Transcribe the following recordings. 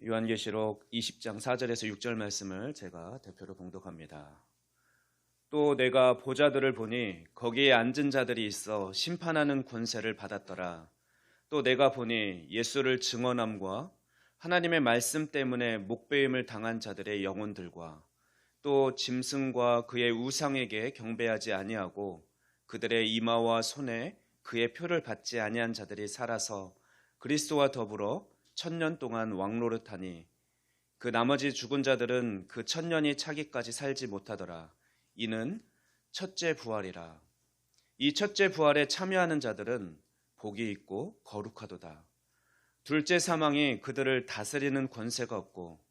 요한계시록 20장 4절에서 6절 말씀을 제가 대표로 봉독합니다. 또 내가 보좌들을 보니 거기에 앉은 자들이 있어 심판하는 권세를 받았더라. 또 내가 보니 예수를 증언함과 하나님의 말씀 때문에 목배임을 당한 자들의 영혼들과 또 짐승과 그의 우상에게 경배하지 아니하고 그들의 이마와 손에 그의 표를 받지 아니한 자들이 살아서 그리스도와 더불어 1000년 동안 왕노릇하니 그 나머지 죽은 자들은 그 1000년이 차기까지 살지 못하더라. 이는 첫째 부활이라. 이 첫째 부활에 참여하는 자들은 복이 있고 거룩하도다. 둘째 사망이 그들을 다스리는 권세가 없고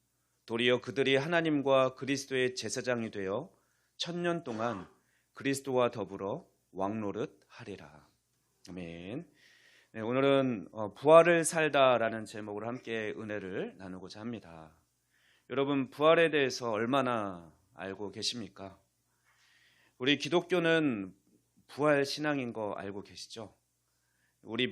도리어 그들이 하나님과 그리스도의 제사장이 되어 1000년 동안 그리스도와 더불어 왕노릇하리라. 아멘. 네, 오늘은 부활을 살다라는 제목으로 함께 은혜를 나누고자 합니다. 여러분, 부활에 대해서 얼마나 알고 계십니까? 우리 기독교는 부활 신앙인 거 알고 계시죠? 우리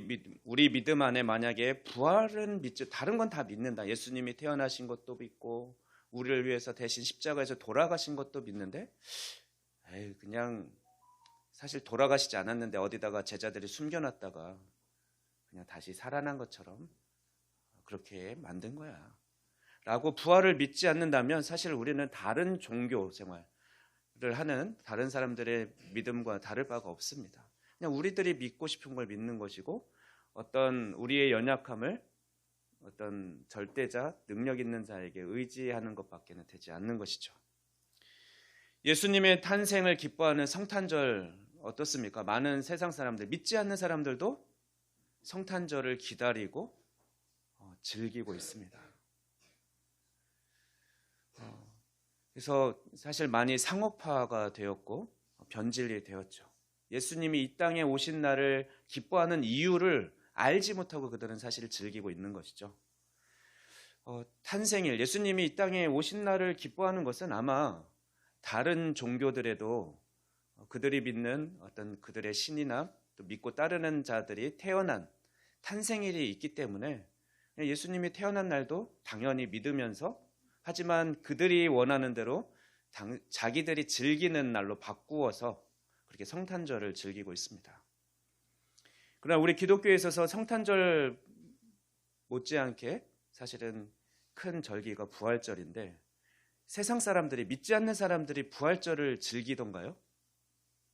믿음 안에 만약에 부활은 믿죠. 다른 건 다 믿는다. 예수님이 태어나신 것도 믿고 우리를 위해서 대신 십자가에서 돌아가신 것도 믿는데 그냥 사실 돌아가시지 않았는데 어디다가 제자들이 숨겨놨다가 그냥 다시 살아난 것처럼 그렇게 만든 거야 라고 부활을 믿지 않는다면 사실 우리는 다른 종교 생활을 하는 다른 사람들의 믿음과 다를 바가 없습니다. 그냥 우리들이 믿고 싶은 걸 믿는 것이고 어떤 우리의 연약함을 어떤 절대자, 능력 있는 자에게 의지하는 것밖에는 되지 않는 것이죠. 예수님의 탄생을 기뻐하는 성탄절 어떻습니까? 많은 세상 사람들, 믿지 않는 사람들도 성탄절을 기다리고 즐기고 있습니다. 그래서 사실 많이 상업화가 되었고 변질이 되었죠. 예수님이 이 땅에 오신 날을 기뻐하는 이유를 알지 못하고 그들은 사실 즐기고 있는 것이죠. 탄생일, 예수님이 이 땅에 오신 날을 기뻐하는 것은 아마 다른 종교들에도 그들이 믿는 어떤 그들의 신이나 또 믿고 따르는 자들이 태어난 탄생일이 있기 때문에 예수님이 태어난 날도 당연히 믿으면서 하지만 그들이 원하는 대로 자기들이 즐기는 날로 바꾸어서 그렇게 성탄절을 즐기고 있습니다. 그러나 우리 기독교에 있어서 성탄절 못지않게 사실은 큰 절기가 부활절인데 세상 사람들이 믿지 않는 사람들이 부활절을 즐기던가요?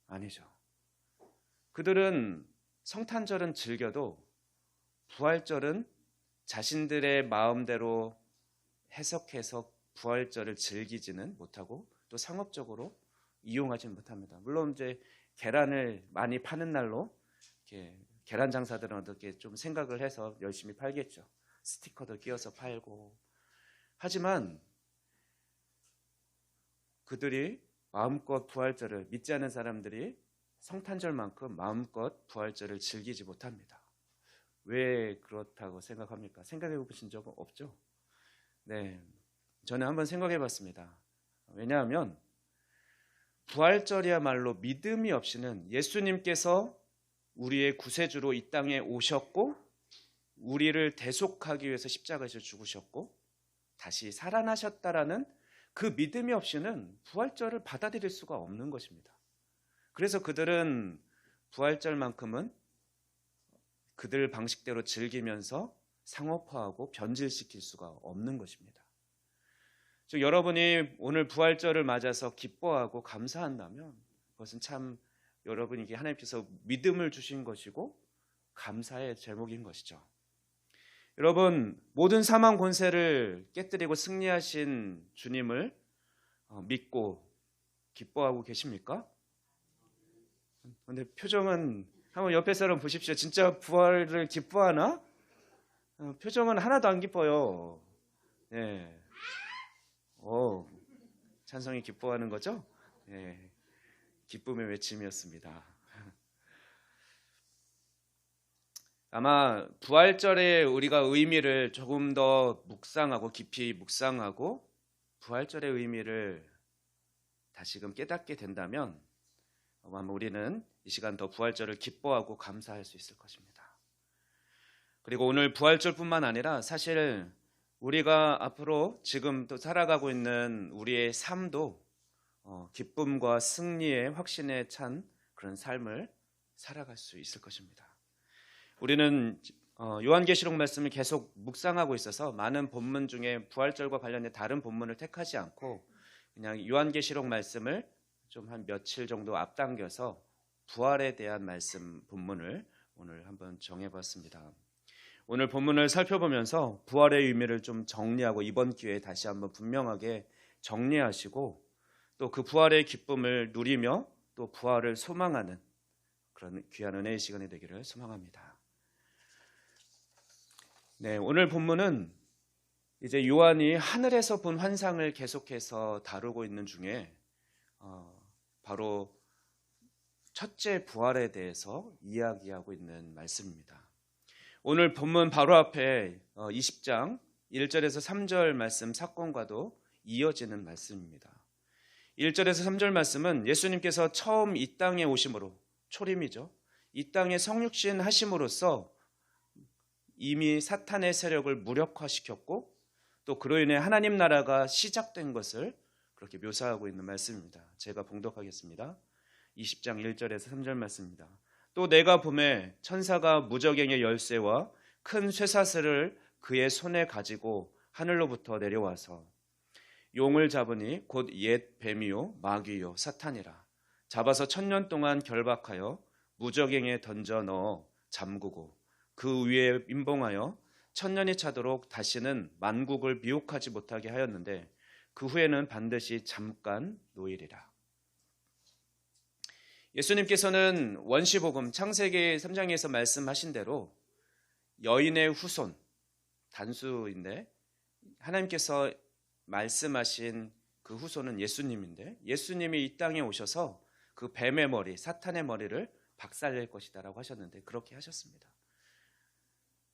아니죠. 그들은 성탄절은 즐겨도 부활절은 자신들의 마음대로 해석해서 부활절을 즐기지는 못하고 또 상업적으로 이용하지는 못합니다. 물론 이제 계란을 많이 파는 날로 이렇게 계란 장사들은 어떻게 좀 생각을 해서 열심히 팔겠죠. 스티커도 끼워서 팔고. 하지만 그들이 마음껏 부활절을 믿지 않는 사람들이 성탄절만큼 마음껏 부활절을 즐기지 못합니다. 왜 그렇다고 생각합니까? 생각해 보신 적 없죠? 네, 저는 한번 생각해 봤습니다. 왜냐하면 부활절이야말로 믿음이 없이는 예수님께서 우리의 구세주로 이 땅에 오셨고 우리를 대속하기 위해서 십자가에서 죽으셨고 다시 살아나셨다라는 그 믿음이 없이는 부활절을 받아들일 수가 없는 것입니다. 그래서 그들은 부활절만큼은 그들 방식대로 즐기면서 상업화하고 변질시킬 수가 없는 것입니다. 즉 여러분이 오늘 부활절을 맞아서 기뻐하고 감사한다면 그것은 참 여러분에게 하나님께서 믿음을 주신 것이고 감사의 제목인 것이죠. 여러분, 모든 사망 권세를 깨뜨리고 승리하신 주님을 믿고 기뻐하고 계십니까? 근데 표정은 한번 옆에 사람 보십시오. 진짜 부활을 기뻐하나? 표정은 하나도 안 기뻐요. 네. 찬성이 기뻐하는 거죠? 네. 기쁨의 외침이었습니다. 아마 부활절에 우리가 의미를 조금 더 묵상하고 깊이 묵상하고 부활절의 의미를 다시금 깨닫게 된다면 아마 우리는 이 시간 더 부활절을 기뻐하고 감사할 수 있을 것입니다. 그리고 오늘 부활절뿐만 아니라 사실 우리가 앞으로 지금 또 살아가고 있는 우리의 삶도 기쁨과 승리의 확신에 찬 그런 삶을 살아갈 수 있을 것입니다. 우리는 요한계시록 말씀을 계속 묵상하고 있어서 많은 본문 중에 부활절과 관련된 다른 본문을 택하지 않고 그냥 요한계시록 말씀을 좀 한 며칠 정도 앞당겨서 부활에 대한 말씀 본문을 오늘 한번 정해봤습니다. 오늘 본문을 살펴보면서 부활의 의미를 좀 정리하고 이번 기회에 다시 한번 분명하게 정리하시고 또 그 부활의 기쁨을 누리며 또 부활을 소망하는 그런 귀한 은혜의 시간이 되기를 소망합니다. 네, 오늘 본문은 이제 요한이 하늘에서 본 환상을 계속해서 다루고 있는 중에 바로 첫째 부활에 대해서 이야기하고 있는 말씀입니다. 오늘 본문 바로 앞에 20장 1절에서 3절 말씀 사건과도 이어지는 말씀입니다. 1절에서 3절 말씀은 예수님께서 처음 이 땅에 오심으로, 초림이죠. 이 땅에 성육신 하심으로써 이미 사탄의 세력을 무력화시켰고 또 그로 인해 하나님 나라가 시작된 것을 그렇게 묘사하고 있는 말씀입니다. 제가 봉독하겠습니다. 20장 1절에서 3절 말씀입니다. 또 내가 보매 천사가 무저갱의 열쇠와 큰 쇠사슬을 그의 손에 가지고 하늘로부터 내려와서 용을 잡으니 곧 옛 뱀이요 마귀요 사탄이라 잡아서 1000년 동안 결박하여 무저갱에 던져 넣어 잠그고 그 위에 임봉하여 1000년이 차도록 다시는 만국을 미혹하지 못하게 하였는데 그 후에는 반드시 잠깐 놓이리라. 예수님께서는 원시복음 창세기 3장에서 말씀하신 대로 여인의 후손, 단수인데 하나님께서 말씀하신 그 후손은 예수님인데 예수님이 이 땅에 오셔서 그 뱀의 머리, 사탄의 머리를 박살낼 것이다라고 하셨는데 그렇게 하셨습니다.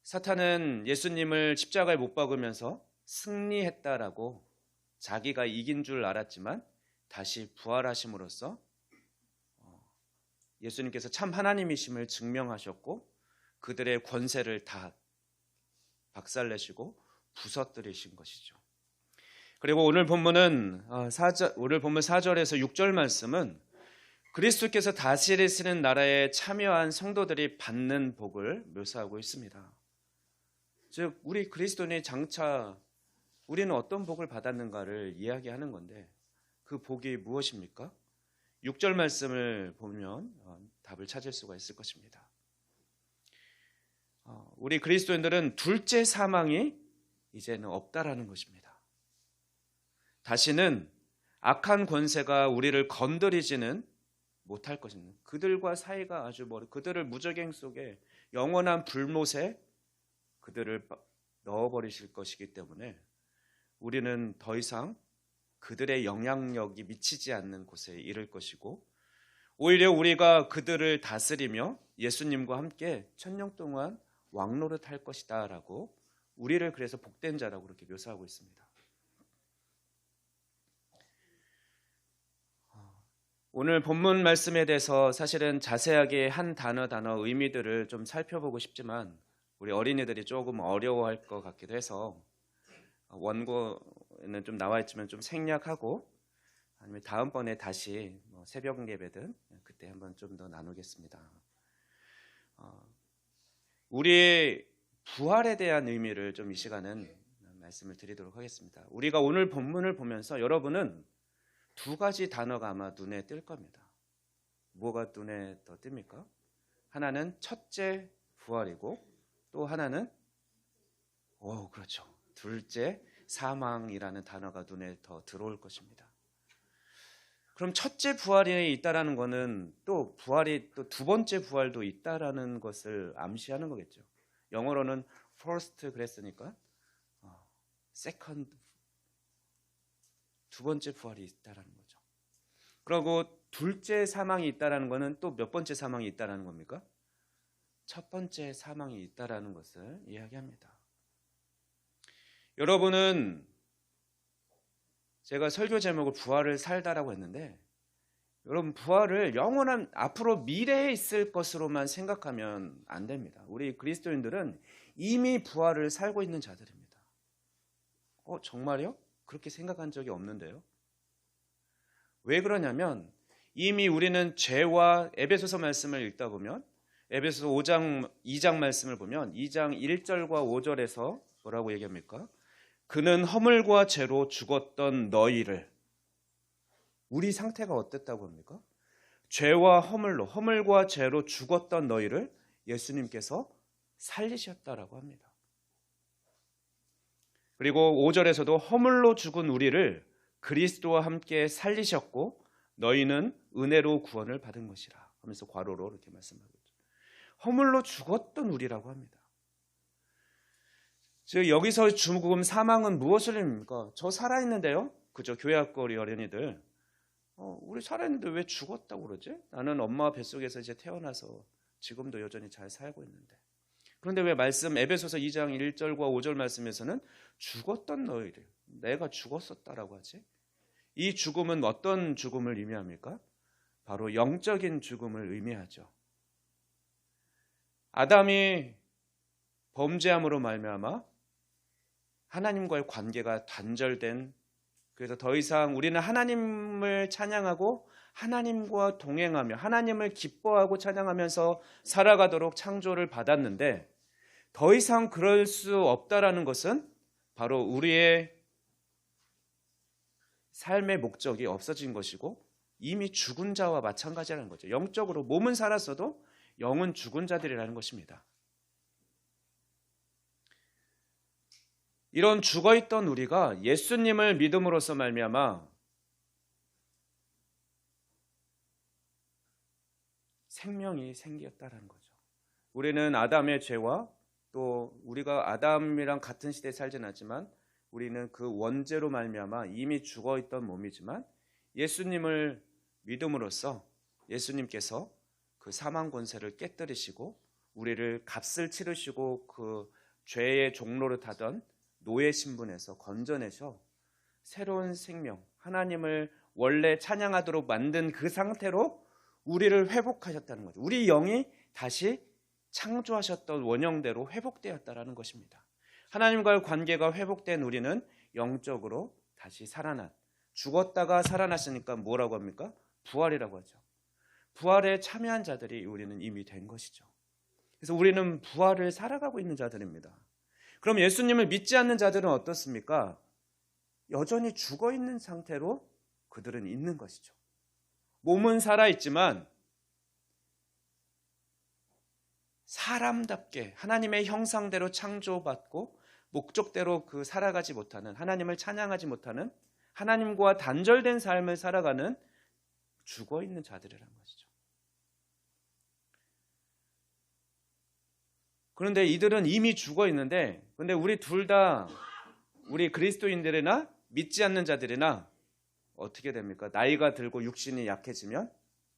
사탄은 예수님을 십자가에 못 박으면서 승리했다라고 자기가 이긴 줄 알았지만 다시 부활하심으로써 예수님께서 참 하나님이심을 증명하셨고 그들의 권세를 다 박살내시고 부서뜨리신 것이죠. 그리고 오늘 본문은 오늘 본문 4절에서 6절 말씀은 그리스도께서 다스리시는 나라에 참여한 성도들이 받는 복을 묘사하고 있습니다. 즉 우리 그리스도인의 장차 우리는 어떤 복을 받았는가를 이야기하는 건데 그 복이 무엇입니까? 6절 말씀을 보면 답을 찾을 수가 있을 것입니다. 우리 그리스도인들은 둘째 사망이 이제는 없다라는 것입니다. 다시는 악한 권세가 우리를 건드리지는 못할 것입니다. 그들과 사이가 아주 멀어 그들을 무저갱 속에 영원한 불못에 그들을 넣어버리실 것이기 때문에 우리는 더 이상 그들의 영향력이 미치지 않는 곳에 이를 것이고 오히려 우리가 그들을 다스리며 예수님과 함께 1000년 동안 왕노릇 할 것이다 라고 우리를 그래서 복된 자라고 그렇게 묘사하고 있습니다. 오늘 본문 말씀에 대해서 사실은 자세하게 한 단어 의미들을 좀 살펴보고 싶지만 우리 어린이들이 조금 어려워할 것 같기도 해서 원고는 좀 나와 있지만 좀 생략하고 아니면 다음번에 다시 새벽 예배든 그때 한번 좀 더 나누겠습니다. 우리의 부활에 대한 의미를 좀 이 시간은 말씀을 드리도록 하겠습니다. 우리가 오늘 본문을 보면서 여러분은 두 가지 단어가 아마 눈에 띌 겁니다. 뭐가 눈에 더 띕니까? 하나는 첫째 부활이고 또 하나는 그렇죠. 둘째 사망이라는 단어가 눈에 더 들어올 것입니다. 그럼 첫째 부활이 있다라는 것은 또 부활이 또 두 번째 부활도 있다라는 것을 암시하는 거겠죠. 영어로는 first 그랬으니까 second 두 번째 부활이 있다라는 거죠. 그리고 둘째 사망이 있다라는 것은 또 몇 번째 사망이 있다라는 겁니까? 첫 번째 사망이 있다라는 것을 이야기합니다. 여러분은 제가 설교 제목을 부활을 살다라고 했는데 여러분 부활을 영원한 앞으로 미래에 있을 것으로만 생각하면 안 됩니다. 우리 그리스도인들은 이미 부활을 살고 있는 자들입니다. 정말요? 그렇게 생각한 적이 없는데요. 왜 그러냐면 이미 우리는 죄와 에베소서 말씀을 읽다 보면 에베소서 2장 말씀을 보면 2장 1절과 5절에서 뭐라고 얘기합니까? 그는 허물과 죄로 죽었던 너희를, 우리 상태가 어땠다고 합니까? 죄와 허물과 죄로 죽었던 너희를 예수님께서 살리셨다라고 합니다. 그리고 5절에서도 허물로 죽은 우리를 그리스도와 함께 살리셨고 너희는 은혜로 구원을 받은 것이라 하면서 괄호로 이렇게 말씀하고 있죠. 허물로 죽었던 우리라고 합니다. 즉 여기서 죽음, 사망은 무엇을 의미합니까? 저 살아있는데요. 그죠? 교회 학교 우리 어린이들 우리 살아있는데 왜 죽었다고 그러지? 나는 엄마 뱃속에서 이제 태어나서 지금도 여전히 잘 살고 있는데. 그런데 왜 말씀 에베소서 2장 1절과 5절 말씀에서는 죽었던 너희를, 내가 죽었었다라고 하지? 이 죽음은 어떤 죽음을 의미합니까? 바로 영적인 죽음을 의미하죠. 아담이 범죄함으로 말미암아 하나님과의 관계가 단절된, 그래서 더 이상 우리는 하나님을 찬양하고 하나님과 동행하며 하나님을 기뻐하고 찬양하면서 살아가도록 창조를 받았는데 더 이상 그럴 수 없다라는 것은 바로 우리의 삶의 목적이 없어진 것이고 이미 죽은 자와 마찬가지라는 거죠. 영적으로 몸은 살았어도 영은 죽은 자들이라는 것입니다. 이런 죽어있던 우리가 예수님을 믿음으로써 말미암아 생명이 생겼다는 거죠. 우리는 아담의 죄와 또 우리가 아담이랑 같은 시대에 살진 않지만 우리는 그 원죄로 말미암아 이미 죽어있던 몸이지만 예수님을 믿음으로써 예수님께서 그 사망 권세를 깨뜨리시고 우리를 값을 치르시고 그 죄의 종로를 타던 노예 신분에서 건져내셔 새로운 생명, 하나님을 원래 찬양하도록 만든 그 상태로 우리를 회복하셨다는 거죠. 우리 영이 다시 창조하셨던 원형대로 회복되었다라는 것입니다. 하나님과의 관계가 회복된 우리는 영적으로 다시 살아난, 죽었다가 살아났으니까 뭐라고 합니까? 부활이라고 하죠. 부활에 참여한 자들이 우리는 이미 된 것이죠. 그래서 우리는 부활을 살아가고 있는 자들입니다. 그럼 예수님을 믿지 않는 자들은 어떻습니까? 여전히 죽어있는 상태로 그들은 있는 것이죠. 몸은 살아있지만 사람답게 하나님의 형상대로 창조받고 목적대로 그 살아가지 못하는, 하나님을 찬양하지 못하는, 하나님과 단절된 삶을 살아가는 죽어있는 자들이라는 것이죠. 그런데 이들은 이미 죽어 있는데, 근데 우리 둘 다, 우리 그리스도인들이나 믿지 않는 자들이나 어떻게 됩니까? 나이가 들고 육신이 약해지면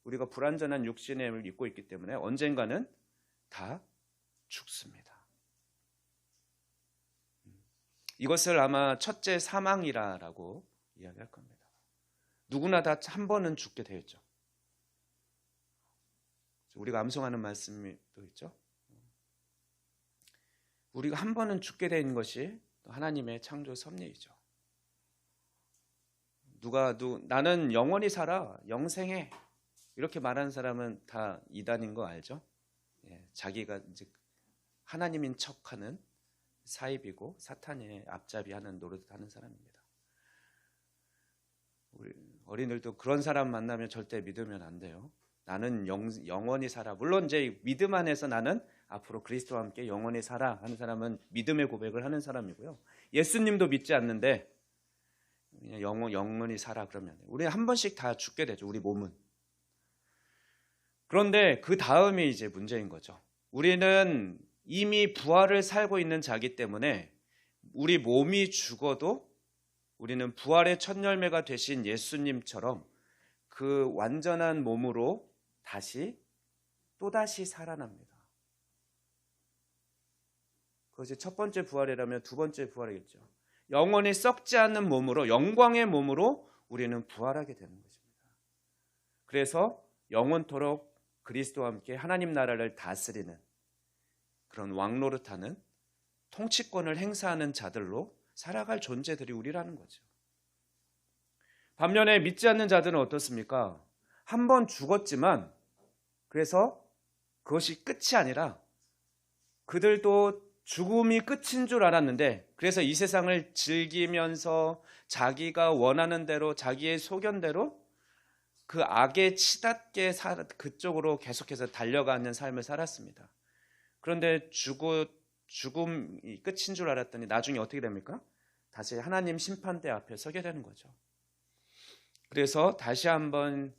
우리가 불완전한 육신을 입고 있기 때문에 언젠가는 다 죽습니다. 이것을 아마 첫째 사망이라고 이야기할 겁니다. 누구나 다 한 번은 죽게 되어 있죠. 우리가 암송하는 말씀이 또 있죠. 우리가 한 번은 죽게 된 것이 하나님의 창조 섭리이죠. 나는 영원히 살아, 영생해 이렇게 말하는 사람은 다 이단인 거 알죠? 자기가 이제 하나님인 척하는 사입이고 사탄의 앞잡이하는 노릇하는 사람입니다. 우리 어린이들도 그런 사람 만나면 절대 믿으면 안 돼요. 나는 영원히 살아. 물론 이제 믿음 안에서 나는 앞으로 그리스도와 함께 영원히 살아 하는 사람은 믿음의 고백을 하는 사람이고요. 예수님도 믿지 않는데 그냥 영원히 살아 그러면 우리 한 번씩 다 죽게 되죠. 우리 몸은. 그런데 그 다음이 이제 문제인 거죠. 우리는 이미 부활을 살고 있는 자기 때문에 우리 몸이 죽어도 우리는 부활의 첫 열매가 되신 예수님처럼 그 완전한 몸으로 또다시 살아납니다. 그것이 첫 번째 부활이라면 두 번째 부활이겠죠. 영원히 썩지 않는 몸으로, 영광의 몸으로 우리는 부활하게 되는 것입니다. 그래서 영원토록 그리스도와 함께 하나님 나라를 다스리는 그런 왕노릇하는 통치권을 행사하는 자들로 살아갈 존재들이 우리라는 거죠. 반면에 믿지 않는 자들은 어떻습니까? 한 번 죽었지만 그래서 그것이 끝이 아니라 그들도 죽음이 끝인 줄 알았는데 그래서 이 세상을 즐기면서 자기가 원하는 대로 자기의 소견대로 그 악에 치닫게 그쪽으로 계속해서 달려가는 삶을 살았습니다. 그런데 죽음이 끝인 줄 알았더니 나중에 어떻게 됩니까? 다시 하나님 심판대 앞에 서게 되는 거죠. 그래서 다시 한번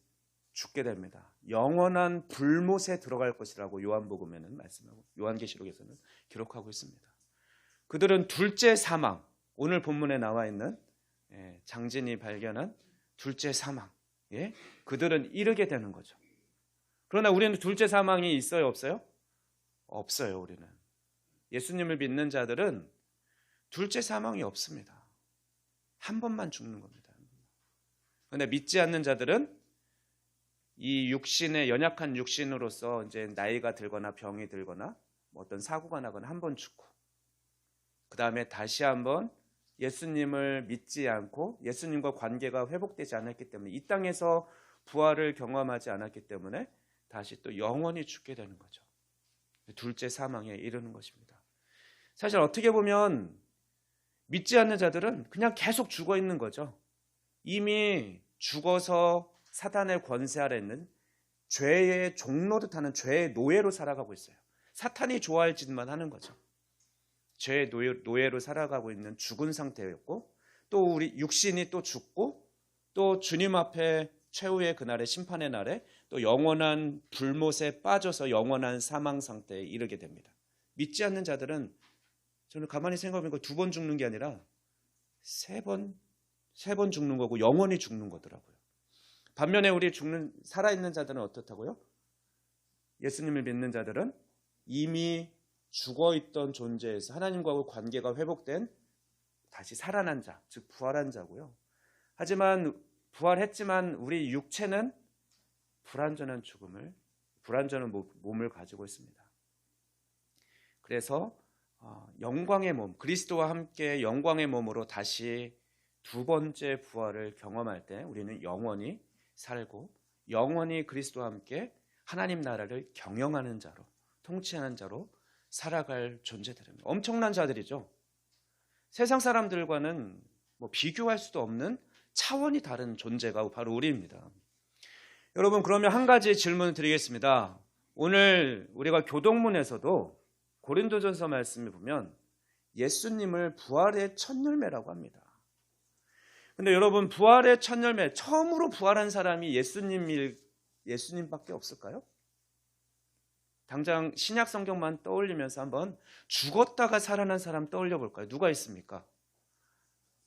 죽게 됩니다. 영원한 불못에 들어갈 것이라고 요한복음에는 말씀하고 요한계시록에서는 기록하고 있습니다. 그들은 둘째 사망, 오늘 본문에 나와 있는 장진이 발견한 둘째 사망, 그들은 이르게 되는 거죠. 그러나 우리는 둘째 사망이 있어요, 없어요? 없어요. 우리는 예수님을 믿는 자들은 둘째 사망이 없습니다. 한 번만 죽는 겁니다. 그런데 믿지 않는 자들은 이 육신의 연약한 육신으로서 이제 나이가 들거나 병이 들거나 어떤 사고가 나거나 한 번 죽고 그 다음에 다시 한번 예수님을 믿지 않고 예수님과 관계가 회복되지 않았기 때문에 이 땅에서 부활을 경험하지 않았기 때문에 다시 또 영원히 죽게 되는 거죠. 둘째 사망에 이르는 것입니다. 사실 어떻게 보면 믿지 않는 자들은 그냥 계속 죽어 있는 거죠. 이미 죽어서 사단의 권세 아래 있는 죄의 종로듯 하는 죄의 노예로 살아가고 있어요. 사탄이 좋아할 짓만 하는 거죠. 죄의 노예로 살아가고 있는 죽은 상태였고 또 우리 육신이 또 죽고 또 주님 앞에 최후의 그날의 심판의 날에 또 영원한 불못에 빠져서 영원한 사망 상태에 이르게 됩니다. 믿지 않는 자들은 저는 가만히 생각해보니까 2번 죽는 게 아니라 3번 죽는 거고 영원히 죽는 거더라고요. 반면에 우리 살아있는 자들은 어떻다고요? 예수님을 믿는 자들은 이미 죽어있던 존재에서 하나님과의 관계가 회복된 다시 살아난 자, 즉 부활한 자고요. 하지만 부활했지만 우리 육체는 불완전한 몸을 가지고 있습니다. 그래서 영광의 몸, 그리스도와 함께 영광의 몸으로 다시 2번째 부활을 경험할 때 우리는 영원히 살고 영원히 그리스도와 함께 하나님 나라를 경영하는 자로, 통치하는 자로 살아갈 존재들입니다. 엄청난 자들이죠. 세상 사람들과는 비교할 수도 없는 차원이 다른 존재가 바로 우리입니다. 여러분, 그러면 한 가지 질문을 드리겠습니다. 오늘 우리가 교동문에서도 고린도전서 말씀을 보면 예수님을 부활의 첫 열매라고 합니다. 근데 여러분, 부활의 첫 열매, 처음으로 부활한 사람이 예수님밖에 없을까요? 당장 신약 성경만 떠올리면서 한번 죽었다가 살아난 사람 떠올려 볼까요? 누가 있습니까?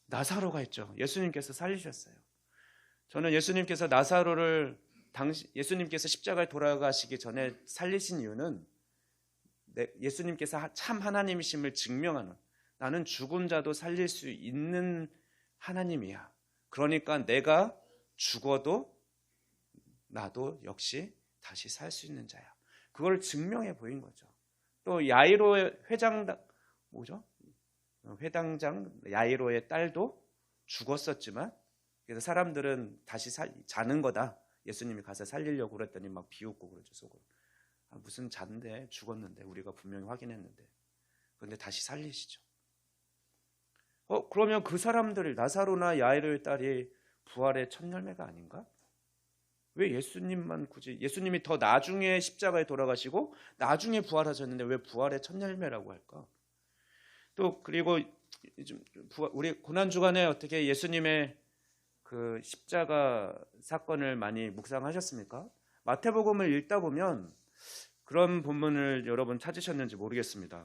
나사로가 있죠. 예수님께서 살리셨어요. 저는 예수님께서 예수님께서 십자가에 돌아가시기 전에 살리신 이유는 예수님께서 참 하나님이심을 증명하는, 나는 죽은 자도 살릴 수 있는 하나님이야. 그러니까 내가 죽어도 나도 역시 다시 살 수 있는 자야. 그걸 증명해 보인 거죠. 또 야이로의 회당장 야이로의 딸도 죽었었지만 그래서 사람들은 다시 자는 거다. 예수님이 가서 살리려고 그랬더니 막 비웃고 그러죠, 속으로. 무슨 잔데 죽었는데 우리가 분명히 확인했는데. 그런데 다시 살리시죠. 그러면 그 사람들, 나사로나 야이로의 딸이 부활의 첫 열매가 아닌가? 왜 예수님이 더 나중에 십자가에 돌아가시고 나중에 부활하셨는데 왜 부활의 첫 열매라고 할까? 또 그리고 우리 고난주간에 어떻게 예수님의 그 십자가 사건을 많이 묵상하셨습니까? 마태복음을 읽다 보면 그런 본문을 여러분 찾으셨는지 모르겠습니다.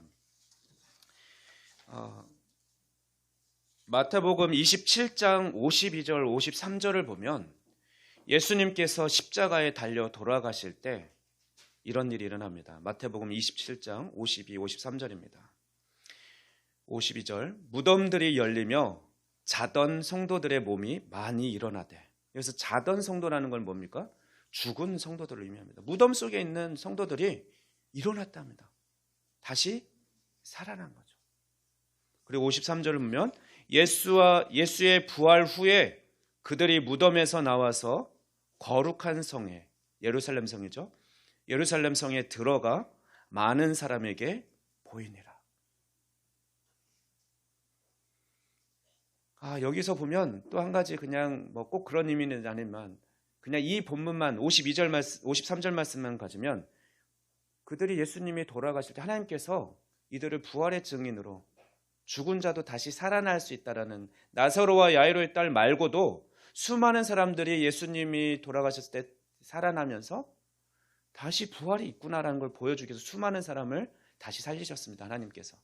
마태복음 27장 52절 53절을 보면 예수님께서 십자가에 달려 돌아가실 때 이런 일이 일어납니다. 마태복음 27장 52, 53절입니다. 52절, 무덤들이 열리며 자던 성도들의 몸이 많이 일어나되. 여기서 자던 성도라는 건 뭡니까? 죽은 성도들을 의미합니다. 무덤 속에 있는 성도들이 일어났답니다. 다시 살아난 거죠. 그리고 53절을 보면 예수의 부활 후에 그들이 무덤에서 나와서 거룩한 성에, 예루살렘 성이죠. 예루살렘 성에 들어가 많은 사람에게 보이니라. 여기서 보면 또 한 가지, 그냥 뭐 꼭 그런 의미는 아니지만 그냥 이 본문만 53절 말씀만 가지면, 그들이 예수님이 돌아가실 때 하나님께서 이들을 부활의 증인으로 죽은 자도 다시 살아날 수 있다라는, 나사로와 야이로의 딸 말고도 수많은 사람들이 예수님이 돌아가셨을 때 살아나면서 다시 부활이 있구나라는 걸 보여주기 위해서 수많은 사람을 다시 살리셨습니다, 하나님께서.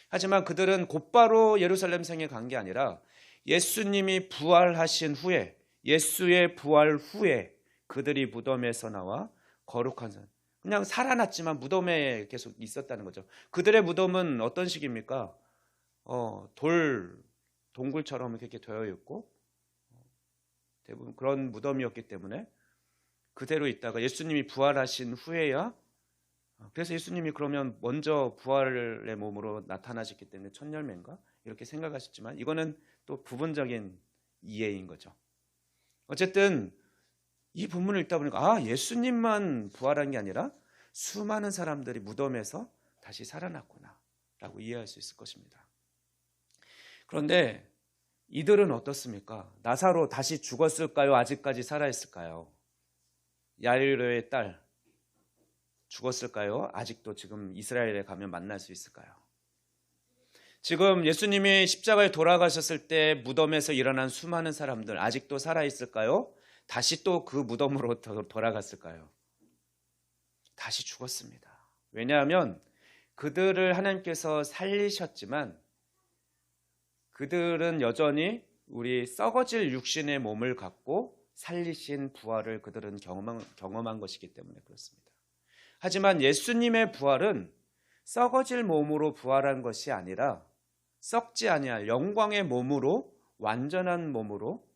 하지만 그들은 곧바로 예루살렘 성에 간 게 아니라 예수님이 부활하신 후에, 예수의 부활 후에 그들이 무덤에서 나와 거룩한 산, 그냥 살아났지만 무덤에 계속 있었다는 거죠. 그들의 무덤은 어떤 식입니까? 동굴처럼 이렇게 되어 있고 대부분 그런 무덤이었기 때문에 그대로 있다가 예수님이 부활하신 후에야, 그래서 예수님이 그러면 먼저 부활의 몸으로 나타나셨기 때문에 첫 열매인가 이렇게 생각하셨지만, 이거는 또 부분적인 이해인 거죠. 어쨌든 이 본문을 읽다 보니까 예수님만 부활한 게 아니라 수많은 사람들이 무덤에서 다시 살아났구나 라고 이해할 수 있을 것입니다. 그런데 이들은 어떻습니까? 나사로 다시 죽었을까요? 아직까지 살아있을까요? 야이로의 딸 죽었을까요? 아직도 지금 이스라엘에 가면 만날 수 있을까요? 지금 예수님이 십자가에 돌아가셨을 때 무덤에서 일어난 수많은 사람들 아직도 살아있을까요? 다시 또 그 무덤으로 돌아갔을까요? 다시 죽었습니다. 왜냐하면 그들을 하나님께서 살리셨지만 그들은 여전히 우리 썩어질 육신의 몸을 갖고 살리신 부활을 그들은 경험한 것이기 때문에 그렇습니다. 하지만 예수님의 부활은 썩어질 몸으로 부활한 것이 아니라 썩지 아니할 영광의 몸으로, 완전한 몸으로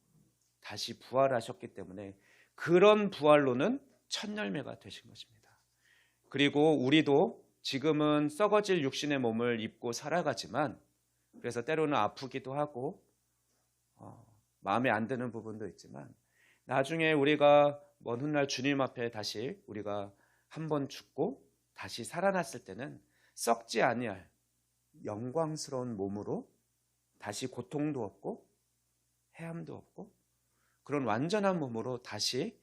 다시 부활하셨기 때문에 그런 부활로는 첫 열매가 되신 것입니다. 그리고 우리도 지금은 썩어질 육신의 몸을 입고 살아가지만, 그래서 때로는 아프기도 하고 마음에 안 드는 부분도 있지만, 나중에 우리가 먼 훗날 주님 앞에 다시 우리가 한번 죽고 다시 살아났을 때는 썩지 아니할 영광스러운 몸으로 다시 고통도 없고 해함도 없고 그런 완전한 몸으로 다시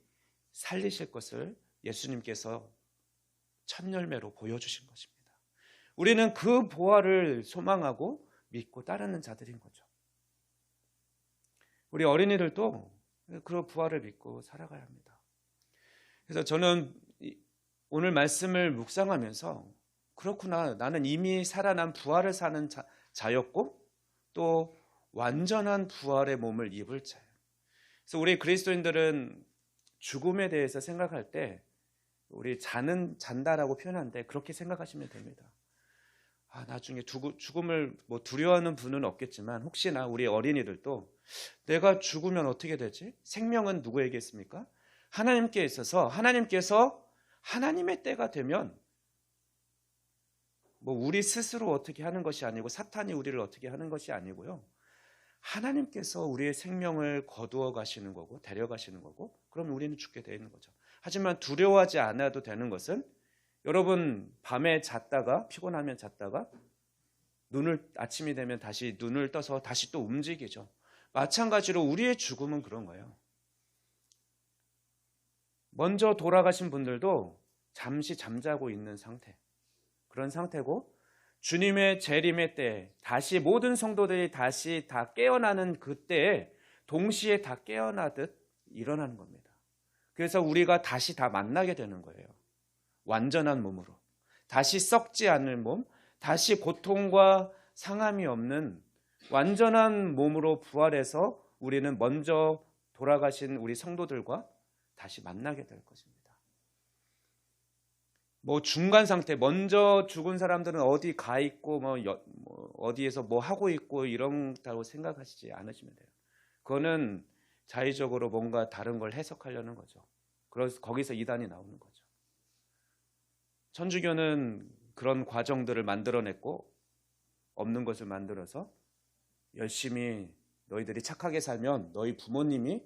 살리실 것을 예수님께서 첫 열매로 보여주신 것입니다. 우리는 그 부활을 소망하고 믿고 따르는 자들인 거죠. 우리 어린이들도 그 부활을 믿고 살아가야 합니다. 그래서 저는 오늘 말씀을 묵상하면서, 그렇구나, 나는 이미 살아난 부활을 사는 자였고 또 완전한 부활의 몸을 입을 자예요. 그래서 우리 그리스도인들은 죽음에 대해서 생각할 때 우리 잔다라고 표현하는데 그렇게 생각하시면 됩니다. 나중에 죽음을 두려워하는 분은 없겠지만, 혹시나 우리 어린이들도 내가 죽으면 어떻게 되지? 생명은 누구에게 있습니까? 하나님께 있어서, 하나님께서 하나님의 때가 되면 우리 스스로 어떻게 하는 것이 아니고 사탄이 우리를 어떻게 하는 것이 아니고요, 하나님께서 우리의 생명을 거두어 가시는 거고 데려가시는 거고, 그럼 우리는 죽게 되어 있는 거죠. 하지만 두려워하지 않아도 되는 것은, 여러분 밤에 잤다가 피곤하면 잤다가 아침이 되면 다시 눈을 떠서 다시 또 움직이죠. 마찬가지로 우리의 죽음은 그런 거예요. 먼저 돌아가신 분들도 잠시 잠자고 있는 상태, 그런 상태고, 주님의 재림의 때 다시 모든 성도들이 다시 다 깨어나는 그때에 동시에 다 깨어나듯 일어나는 겁니다. 그래서 우리가 다시 다 만나게 되는 거예요. 완전한 몸으로, 다시 썩지 않을 몸, 다시 고통과 상함이 없는 완전한 몸으로 부활해서 우리는 먼저 돌아가신 우리 성도들과 다시 만나게 될 것입니다. 중간 상태, 먼저 죽은 사람들은 어디 가 있고 어디에서 하고 있고 이런다고 생각하시지 않으시면 돼요. 그거는 자의적으로 뭔가 다른 걸 해석하려는 거죠. 그래서 거기서 이단이 나오는 거죠. 천주교는 그런 과정들을 만들어냈고 없는 것을 만들어서 열심히 너희들이 착하게 살면 너희 부모님이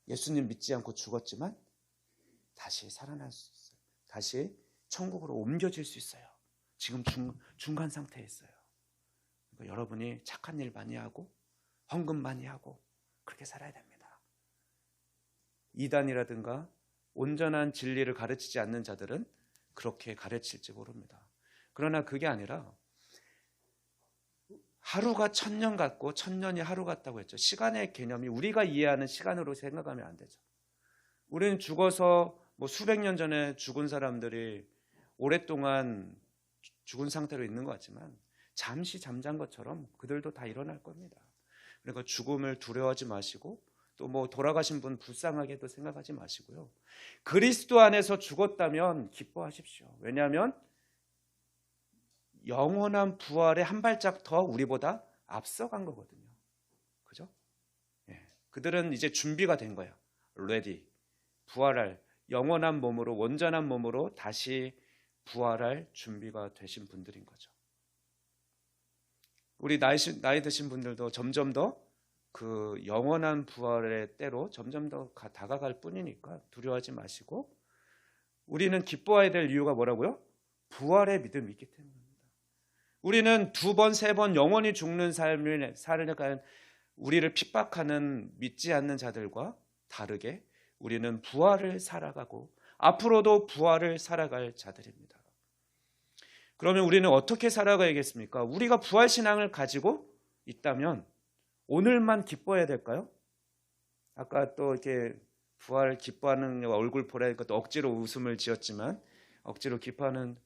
예수님 믿지 않고 죽었지만 다시 살아날 수 있어요. 다시 천국으로 옮겨질 수 있어요. 지금 중간 상태에 있어요. 그러니까 여러분이 착한 일 많이 하고 헌금 많이 하고 그렇게 살아야 됩니다. 이단이라든가 온전한 진리를 가르치지 않는 자들은 그렇게 가르칠지 모릅니다. 그러나 그게 아니라 하루가 1000년 같고 1000년이 하루 같다고 했죠. 시간의 개념이 우리가 이해하는 시간으로 생각하면 안 되죠. 우리는 죽어서 수백 년 전에 죽은 사람들이 오랫동안 죽은 상태로 있는 것 같지만 잠시 잠잔 것처럼 그들도 다 일어날 겁니다. 그러니까 죽음을 두려워하지 마시고 또 돌아가신 분 불쌍하게도 생각하지 마시고요. 그리스도 안에서 죽었다면 기뻐하십시오. 왜냐하면 영원한 부활에 한 발짝 더 우리보다 앞서간 거거든요. 그죠? 예. 그들은 이제 준비가 된 거예요. 레디. 부활할 영원한 몸으로 온전한 몸으로 다시 부활할 준비가 되신 분들인 거죠. 우리 나이 드신 분들도 점점 더 그 영원한 부활의 때로 점점 더 다가갈 뿐이니까 두려워하지 마시고 우리는 기뻐해야 될 이유가 뭐라고요? 부활의 믿음이 있기 때문입니다. 우리는 2번, 3번 영원히 죽는 삶을 살아가는 우리를 핍박하는 믿지 않는 자들과 다르게 우리는 부활을 살아가고 앞으로도 부활을 살아갈 자들입니다. 그러면 우리는 어떻게 살아가야겠습니까? 우리가 부활신앙을 가지고 있다면 오늘만 기뻐해야 될까요? 아까 또 이렇게 부활 기뻐하는 얼굴 보라니까 또 억지로 웃음을 지었지만 억지로 기뻐하는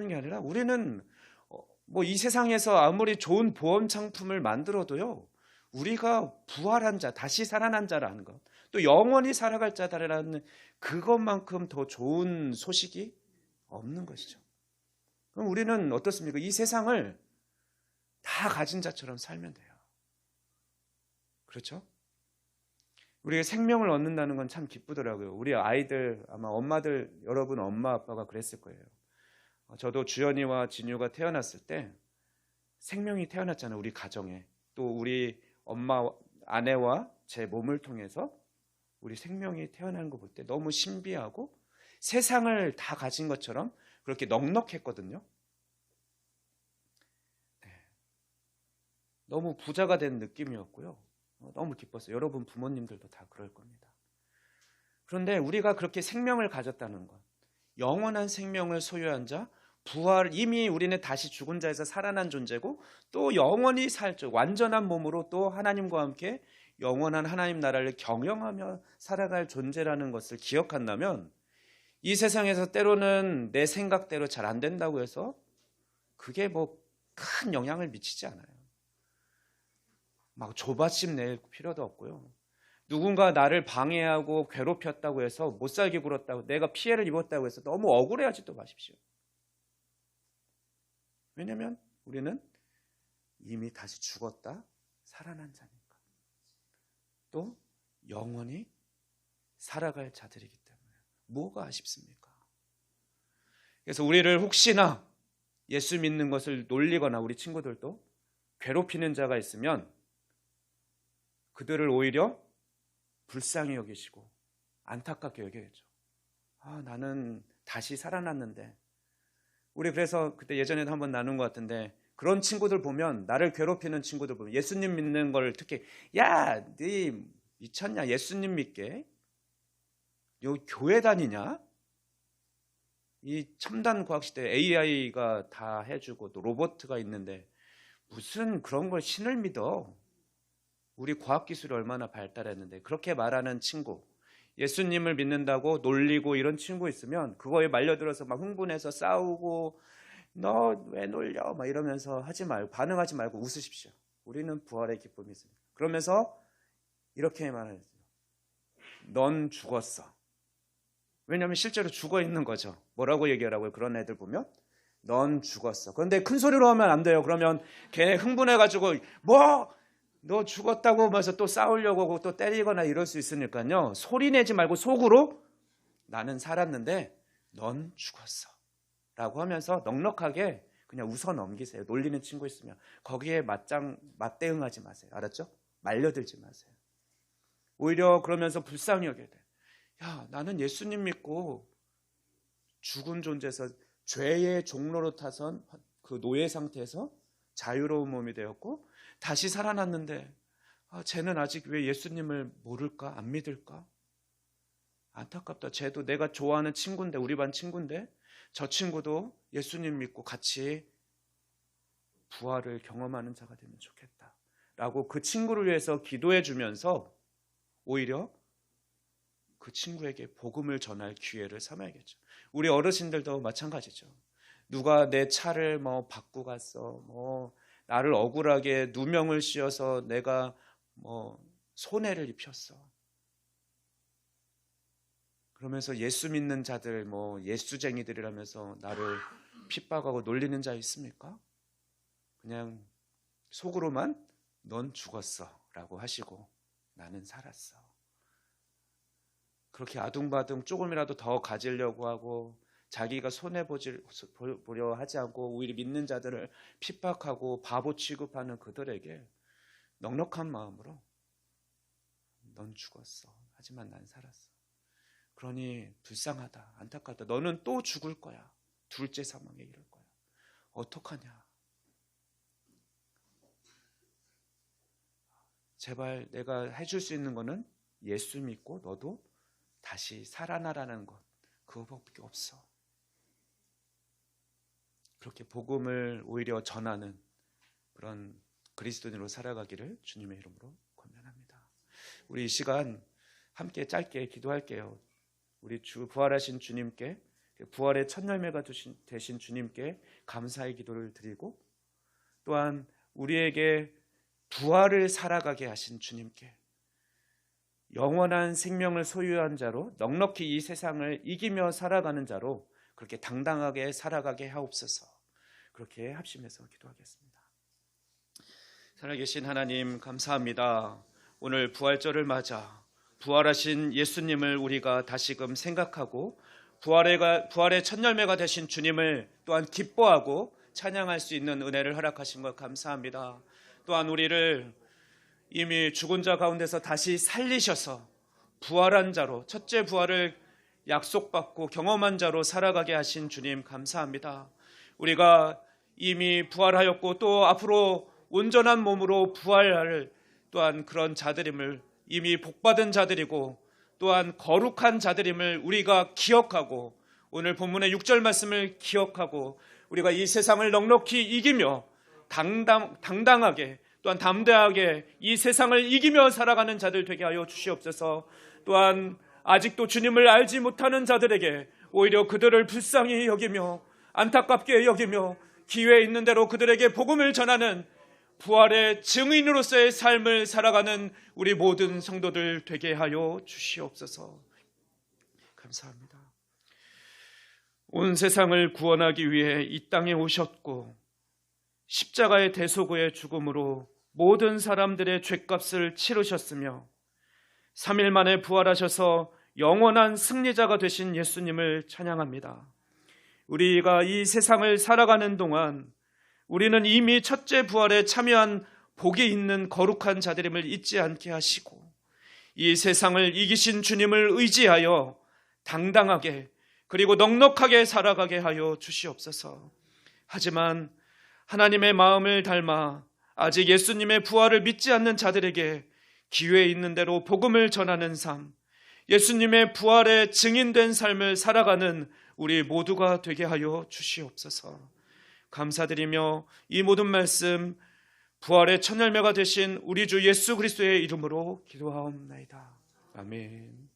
게 아니라 우리는 이 세상에서 아무리 좋은 보험 상품을 만들어도요, 우리가 부활한 자, 다시 살아난 자라는 것, 또 영원히 살아갈 자다라는 그것만큼 더 좋은 소식이 없는 것이죠. 그럼 우리는 어떻습니까? 이 세상을 다 가진 자처럼 살면 돼요. 그렇죠? 우리가 생명을 얻는다는 건 참 기쁘더라고요. 우리 아이들, 아마 엄마들, 여러분 엄마 아빠가 그랬을 거예요. 저도 주연이와 진유가 태어났을 때 생명이 태어났잖아요. 우리 가정에. 또 우리 엄마, 아내와 제 몸을 통해서 우리 생명이 태어나는 거 볼 때 너무 신비하고 세상을 다 가진 것처럼 그렇게 넉넉했거든요. 네. 너무 부자가 된 느낌이었고요. 너무 기뻤어요. 여러분 부모님들도 다 그럴 겁니다. 그런데 우리가 그렇게 생명을 가졌다는 것, 영원한 생명을 소유한 자, 부활, 이미 우리는 다시 죽은 자에서 살아난 존재고 또 영원히 살죠. 완전한 몸으로 또 하나님과 함께 영원한 하나님 나라를 경영하며 살아갈 존재라는 것을 기억한다면 이 세상에서 때로는 내 생각대로 잘 안 된다고 해서 그게 큰 영향을 미치지 않아요. 막 조바심 낼 필요도 없고요. 누군가 나를 방해하고 괴롭혔다고 해서 못 살게 굴었다고, 내가 피해를 입었다고 해서 너무 억울해하지도 마십시오. 왜냐하면 우리는 이미 다시 죽었다 살아난 자니까. 또 영원히 살아갈 자들이기 때문에 뭐가 아쉽습니까? 그래서 우리를 혹시나 예수 믿는 것을 놀리거나 우리 친구들도 괴롭히는 자가 있으면 그들을 오히려 불쌍히 여기시고 안타깝게 여겨야죠. 나는 다시 살아났는데. 우리 그래서 그때 예전에도 한번 나눈 것 같은데 그런 친구들 보면, 나를 괴롭히는 친구들 보면, 예수님 믿는 걸 특히 야, 네 미쳤냐? 예수님 믿게? 요 교회 다니냐? 이 첨단 과학 시대에 AI가 다 해주고 또 로봇가 있는데 무슨 그런 걸 신을 믿어? 우리 과학기술이 얼마나 발달했는데. 그렇게 말하는 친구, 예수님을 믿는다고 놀리고 이런 친구 있으면 그거에 말려들어서 막 흥분해서 싸우고 너 왜 놀려? 막 이러면서 하지 말고, 반응하지 말고 웃으십시오. 우리는 부활의 기쁨이 있습니다. 그러면서 이렇게 말하죠. 넌 죽었어. 왜냐하면 실제로 죽어 있는 거죠. 뭐라고 얘기하라고요? 그런 애들 보면 넌 죽었어. 그런데 큰 소리로 하면 안 돼요. 그러면 걔네 흥분해가지고 너 죽었다고 하면서 또 싸우려고 하고 또 때리거나 이럴 수 있으니까요. 소리 내지 말고 속으로 나는 살았는데 넌 죽었어 라고 하면서 넉넉하게 그냥 웃어 넘기세요. 놀리는 친구 있으면 거기에 맞대응하지 마세요. 알았죠? 말려들지 마세요. 오히려 그러면서 불쌍히 여겨야 돼. 야, 나는 예수님 믿고 죽은 존재에서 죄의 종로로 타선 그 노예 상태에서 자유로운 몸이 되었고 다시 살아났는데 쟤는 아직 왜 예수님을 모를까? 안 믿을까? 안타깝다. 쟤도 내가 좋아하는 친구인데, 우리 반 친구인데 저 친구도 예수님 믿고 같이 부활을 경험하는 자가 되면 좋겠다 라고 그 친구를 위해서 기도해 주면서 오히려 그 친구에게 복음을 전할 기회를 삼아야겠죠. 우리 어르신들도 마찬가지죠. 누가 내 차를 바꾸고 갔어, 나를 억울하게 누명을 씌워서 내가 손해를 입혔어. 그러면서 예수 믿는 자들, 예수쟁이들이라면서 나를 핍박하고 놀리는 자 있습니까? 그냥 속으로만 넌 죽었어 라고 하시고 나는 살았어. 그렇게 아둥바둥 조금이라도 더 가지려고 하고 자기가 손해보려 하지 않고 오히려 믿는 자들을 핍박하고 바보 취급하는 그들에게 넉넉한 마음으로 넌 죽었어. 하지만 난 살았어. 그러니 불쌍하다, 안타깝다. 너는 또 죽을 거야. 둘째 사망에 이를 거야. 어떡하냐. 제발 내가 해줄 수 있는 거는 예수 믿고 너도 다시 살아나라는 것, 그거밖에 없어. 그렇게 복음을 오히려 전하는 그런 그리스도인으로 살아가기를 주님의 이름으로 권면합니다. 우리 이 시간 함께 짧게 기도할게요. 우리 부활하신 주님께, 부활의 첫 열매가 되신 주님께 감사의 기도를 드리고, 또한 우리에게 부활을 살아가게 하신 주님께 영원한 생명을 소유한 자로 넉넉히 이 세상을 이기며 살아가는 자로 그렇게 당당하게 살아가게 하옵소서. 그렇게 합심해서 기도하겠습니다. 살아계신 하나님 감사합니다. 오늘 부활절을 맞아 부활하신 예수님을 우리가 다시금 생각하고 부활의 첫 열매가 되신 주님을 또한 기뻐하고 찬양할 수 있는 은혜를 허락하신 것 감사합니다. 또한 우리를 이미 죽은 자 가운데서 다시 살리셔서 부활한 자로, 첫째 부활을 약속받고 경험한 자로 살아가게 하신 주님 감사합니다. 우리가 이미 부활하였고 또 앞으로 온전한 몸으로 부활할 또한 그런 자들임을, 이미 복받은 자들이고 또한 거룩한 자들임을 우리가 기억하고, 오늘 본문의 6절 말씀을 기억하고 우리가 이 세상을 넉넉히 이기며 당당하게 또한 담대하게 이 세상을 이기며 살아가는 자들 되게 하여 주시옵소서. 또한 아직도 주님을 알지 못하는 자들에게 오히려 그들을 불쌍히 여기며 안타깝게 여기며 기회 있는 대로 그들에게 복음을 전하는 부활의 증인으로서의 삶을 살아가는 우리 모든 성도들 되게 하여 주시옵소서. 감사합니다. 온 세상을 구원하기 위해 이 땅에 오셨고 십자가의 대속의 죽음으로 모든 사람들의 죗값을 치르셨으며 3일 만에 부활하셔서 영원한 승리자가 되신 예수님을 찬양합니다. 우리가 이 세상을 살아가는 동안 우리는 이미 첫째 부활에 참여한 복이 있는 거룩한 자들임을 잊지 않게 하시고 이 세상을 이기신 주님을 의지하여 당당하게 그리고 넉넉하게 살아가게 하여 주시옵소서. 하지만 하나님의 마음을 닮아 아직 예수님의 부활을 믿지 않는 자들에게 기회 있는 대로 복음을 전하는 삶, 예수님의 부활에 증인된 삶을 살아가는 우리 모두가 되게 하여 주시옵소서. 감사드리며 이 모든 말씀 부활의 첫 열매가 되신 우리 주 예수 그리스도의 이름으로 기도하옵나이다. 아멘.